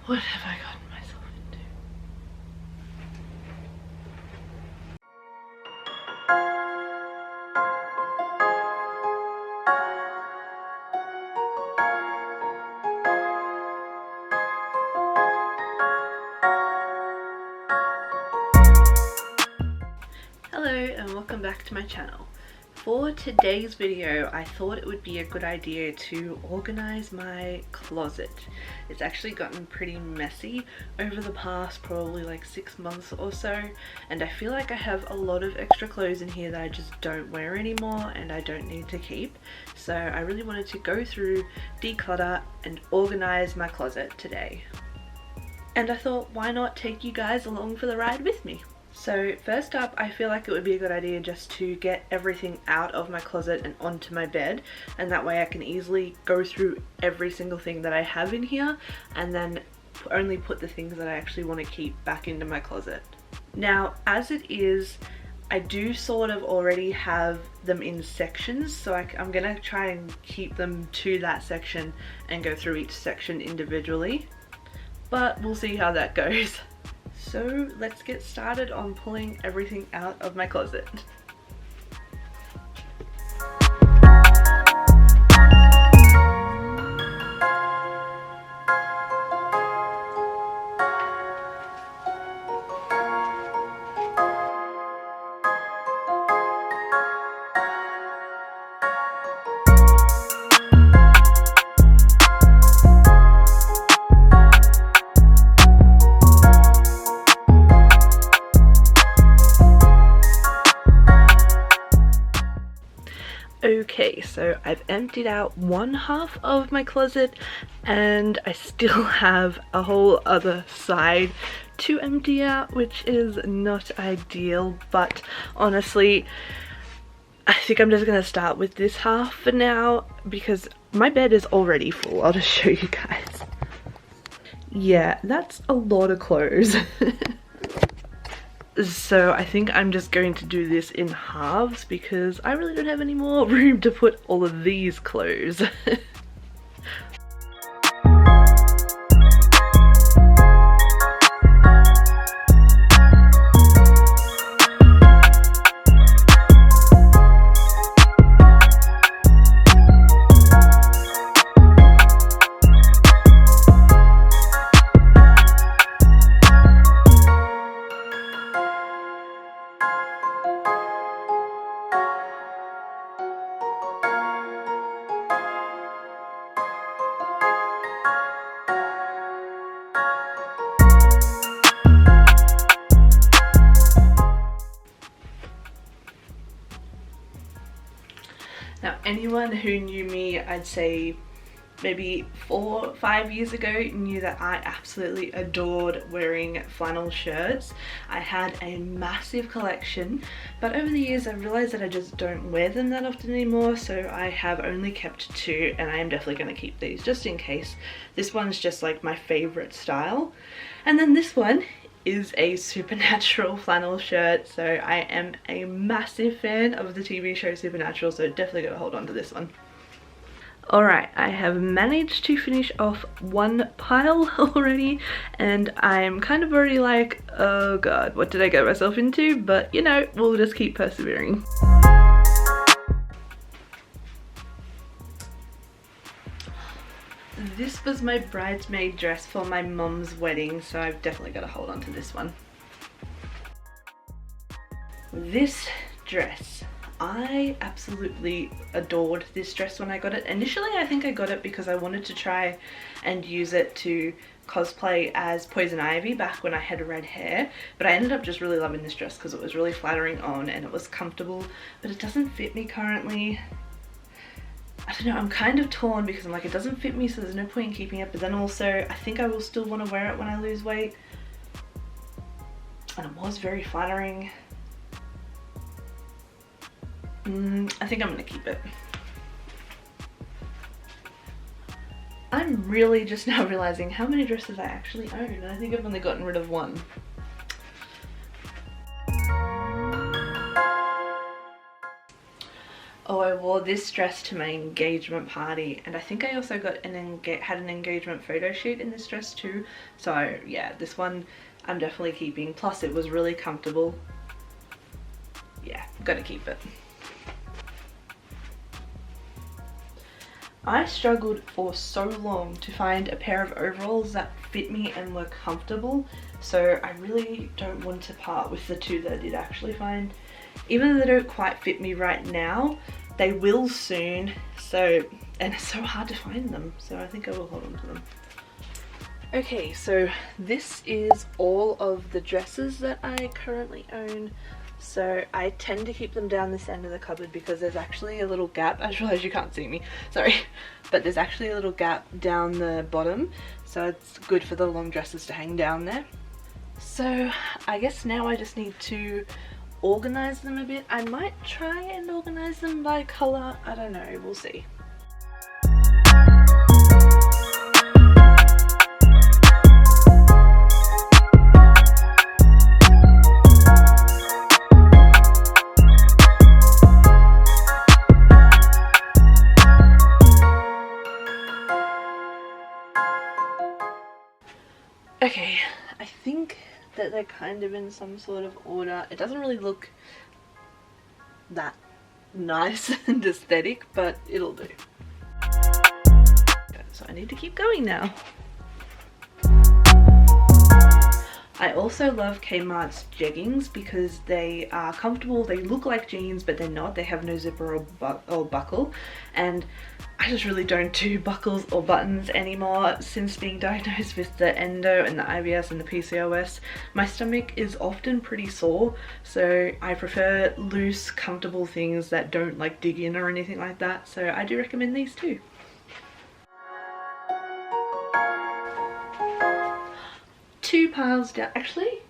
What have I gotten myself into? Hello and welcome back to my channel. For today's video, I thought it would be a good idea to organize my closet. It's actually gotten pretty messy over the past probably like 6 months or so, and I feel like I have a lot of extra clothes in here that I just don't wear anymore and I don't need to keep. So I really wanted to go through, declutter and organize my closet today. And I thought, why not take you guys along for the ride with me? So first up, I feel like it would be a good idea just to get everything out of my closet and onto my bed, and that way I can easily go through every single thing that I have in here and then only put the things that I actually want to keep back into my closet. Now, as it is, I do sort of already have them in sections, so I'm gonna try and keep them to that section and go through each section individually, but we'll see how that goes. So let's get started on pulling everything out of my closet. Okay, so I've emptied out one half of my closet and I still have a whole other side to empty out, which is not ideal, but honestly I think I'm just gonna start with this half for now because my bed is already full. I'll just show you guys. Yeah, that's a lot of clothes. So I think I'm just going to do this in halves because I really don't have any more room to put all of these clothes. Now, anyone who knew me, I'd say maybe 4 or 5 years ago, knew that I absolutely adored wearing flannel shirts. I had a massive collection, but over the years I've realized that I just don't wear them that often anymore, so I have only kept 2, and I am definitely going to keep these just in case. This one's just like my favorite style, and then this one is a Supernatural flannel shirt, so I am a massive fan of the TV show Supernatural, so definitely gotta hold on to this one. Alright, I have managed to finish off one pile already, and I'm kind of already like, oh god, what did I get myself into? But you know, we'll just keep persevering. This was my bridesmaid dress for my mum's wedding, so I've definitely got to hold on to this one. This dress, I absolutely adored this dress when I got it. Initially I think I got it because I wanted to try and use it to cosplay as Poison Ivy back when I had red hair, but I ended up just really loving this dress because it was really flattering on and it was comfortable, but it doesn't fit me currently. I don't know, I'm kind of torn because I'm like, it doesn't fit me, so there's no point in keeping it, but then also I think I will still want to wear it when I lose weight, and it was very flattering. I think I'm gonna keep it. I'm really just now realizing how many dresses I actually own, and I think I've only gotten rid of one. Oh, I wore this dress to my engagement party, and I think I also got had an engagement photo shoot in this dress too. So yeah, this one I'm definitely keeping. Plus it was really comfortable. Yeah, gotta keep it. I struggled for so long to find a pair of overalls that fit me and were comfortable, so I really don't want to part with the two that I did actually find. Even though they don't quite fit me right now, they will soon, and it's so hard to find them, so I think I will hold on to them. Okay, so this is all of the dresses that I currently own. So I tend to keep them down this end of the cupboard because there's actually a little gap. I just realized you can't see me, sorry. But there's actually a little gap down the bottom, so it's good for the long dresses to hang down there. So I guess now I just need to organize them a bit. I might try and organize them by color. I don't know, we'll see. Okay, I think that they're kind of in some sort of order. It doesn't really look that nice and aesthetic, but it'll do. So I need to keep going now. I also love Kmart's jeggings because they are comfortable. They look like jeans, but they're not. They have no zipper or buckle, and I just really don't do buckles or buttons anymore since being diagnosed with the endo and the IBS and the PCOS. My stomach is often pretty sore, so I prefer loose, comfortable things that don't like dig in or anything like that. So I do recommend these too. Two piles down. Actually,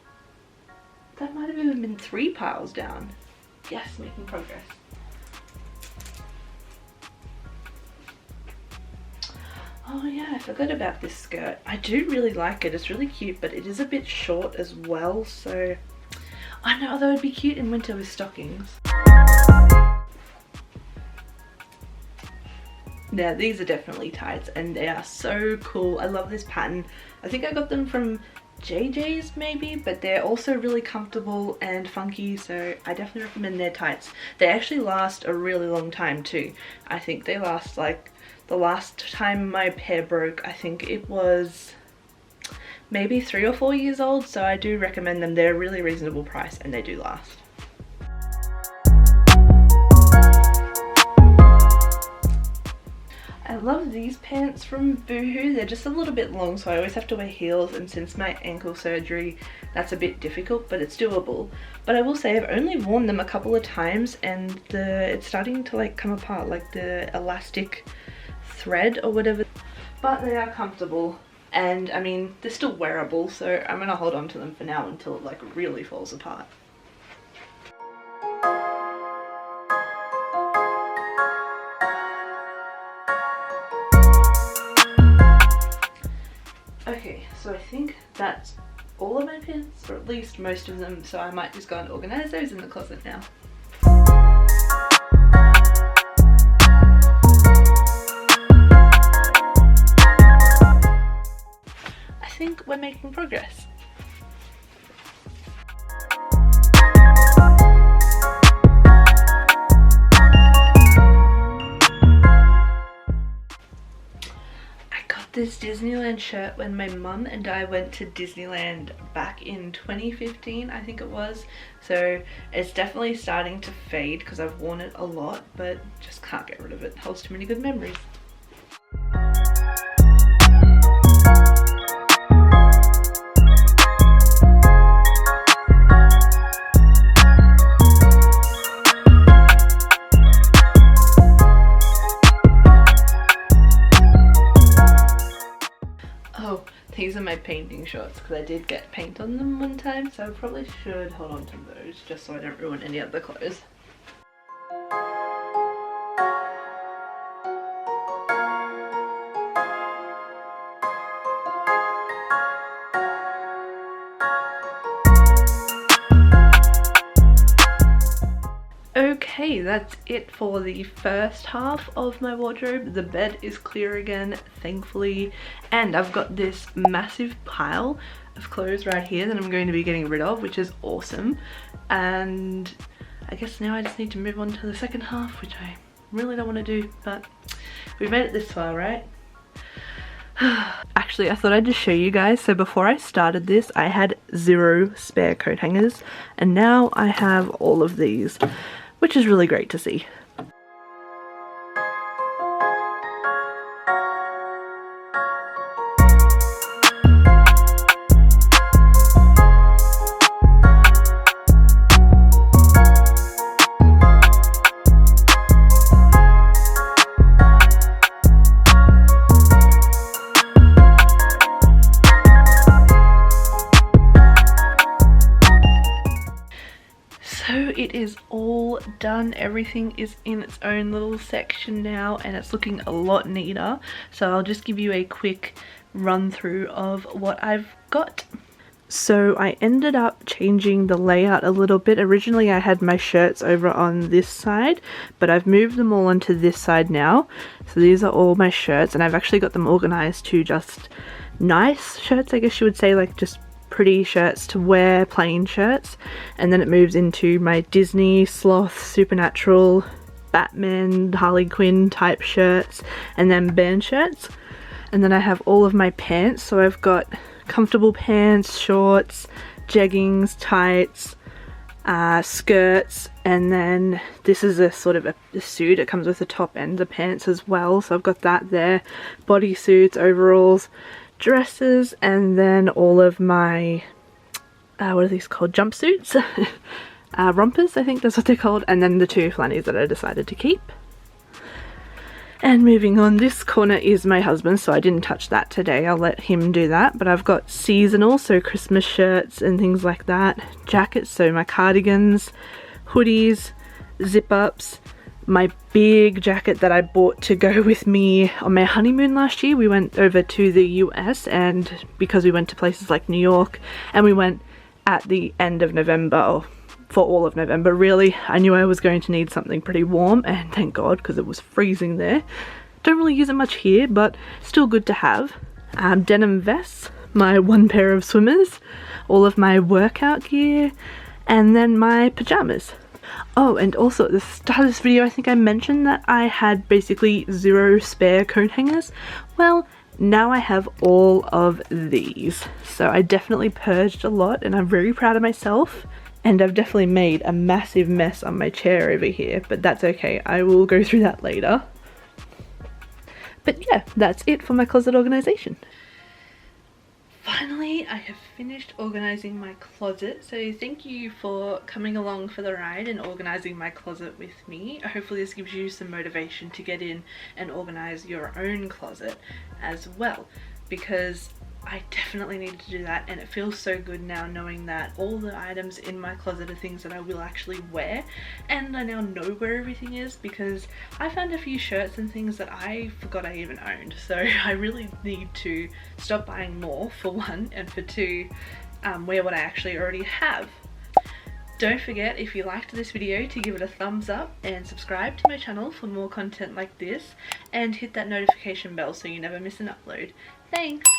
that might have even been 3 piles down. Yes, making progress. Oh yeah, I forgot about this skirt. I do really like it. It's really cute, but it is a bit short as well, so I know, although it'd be cute in winter with stockings. Now these are definitely tights and they are so cool. I love this pattern. I think I got them from JJ's maybe, but they're also really comfortable and funky, so I definitely recommend their tights. They actually last a really long time too. I think they last, like, the last time my pair broke, I think it was maybe 3 or 4 years old, so I do recommend them. They're a really reasonable price and they do last. I love these pants from Boohoo. They're just a little bit long, so I always have to wear heels, and since my ankle surgery, that's a bit difficult, but it's doable. But I will say I've only worn them a couple of times and it's starting to like come apart, like the elastic thread or whatever. But they are comfortable, and I mean, they're still wearable, so I'm gonna hold on to them for now until it like really falls apart. Okay, so I think that's all of my pins, or at least most of them, so I might just go and organize those in the closet now. I think we're making progress. This Disneyland shirt when my mum and I went to Disneyland back in 2015, I think it was. So it's definitely starting to fade because I've worn it a lot, but just can't get rid of it. It holds too many good memories. These are my painting shorts because I did get paint on them one time, so I probably should hold on to those just so I don't ruin any other clothes. Okay. Okay, that's it for the first half of my wardrobe. The bed is clear again, thankfully, and I've got this massive pile of clothes right here that I'm going to be getting rid of, which is awesome. And I guess now I just need to move on to the second half, which I really don't want to do, but we've made it this far, right? Actually, I thought I'd just show you guys. So before I started this, I had 0 spare coat hangers, and now I have all of these, which is really great to see. So it is all done. Everything is in its own little section now, and it's looking a lot neater. So I'll just give you a quick run through of what I've got. So I ended up changing the layout a little bit. Originally I had my shirts over on this side, but I've moved them all onto this side now. So these are all my shirts, and I've actually got them organized to just nice shirts, I guess you would say, like just pretty shirts to wear, plain shirts. And then it moves into my Disney, Sloth, Supernatural, Batman, Harley Quinn type shirts, and then band shirts. And then I have all of my pants. So I've got comfortable pants, shorts, jeggings, tights, skirts, and then this is a sort of a suit. It comes with the top and the pants as well, so I've got that there. Bodysuits, overalls, dresses, and then all of my what are these called, jumpsuits? Rompers, I think that's what they're called, and then the 2 flannies that I decided to keep. And moving on, this corner is my husband, so I didn't touch that today. I'll let him do that. But I've got seasonal, so Christmas shirts and things like that. Jackets, so my cardigans, hoodies, zip-ups. My big jacket that I bought to go with me on my honeymoon last year. We went over to the US, and because we went to places like New York, and we went at the end of November, or for all of November really, I knew I was going to need something pretty warm, and thank God, because it was freezing there. Don't really use it much here, but still good to have. Denim vests, my 1 pair of swimmers, all of my workout gear, and then my pajamas. Oh, and also at the start of this video I think I mentioned that I had basically 0 spare coat hangers. Well, now I have all of these. So I definitely purged a lot, and I'm very proud of myself. And I've definitely made a massive mess on my chair over here, but that's okay. I will go through that later. But yeah, that's it for my closet organization. Finally, I have finished organizing my closet, so thank you for coming along for the ride and organizing my closet with me. Hopefully this gives you some motivation to get in and organize your own closet as well, because I definitely needed to do that, and it feels so good now knowing that all the items in my closet are things that I will actually wear, and I now know where everything is, because I found a few shirts and things that I forgot I even owned. So I really need to stop buying more, for one, and for two, wear what I actually already have. Don't forget, if you liked this video, to give it a thumbs up and subscribe to my channel for more content like this, and hit that notification bell so you never miss an upload. Thanks!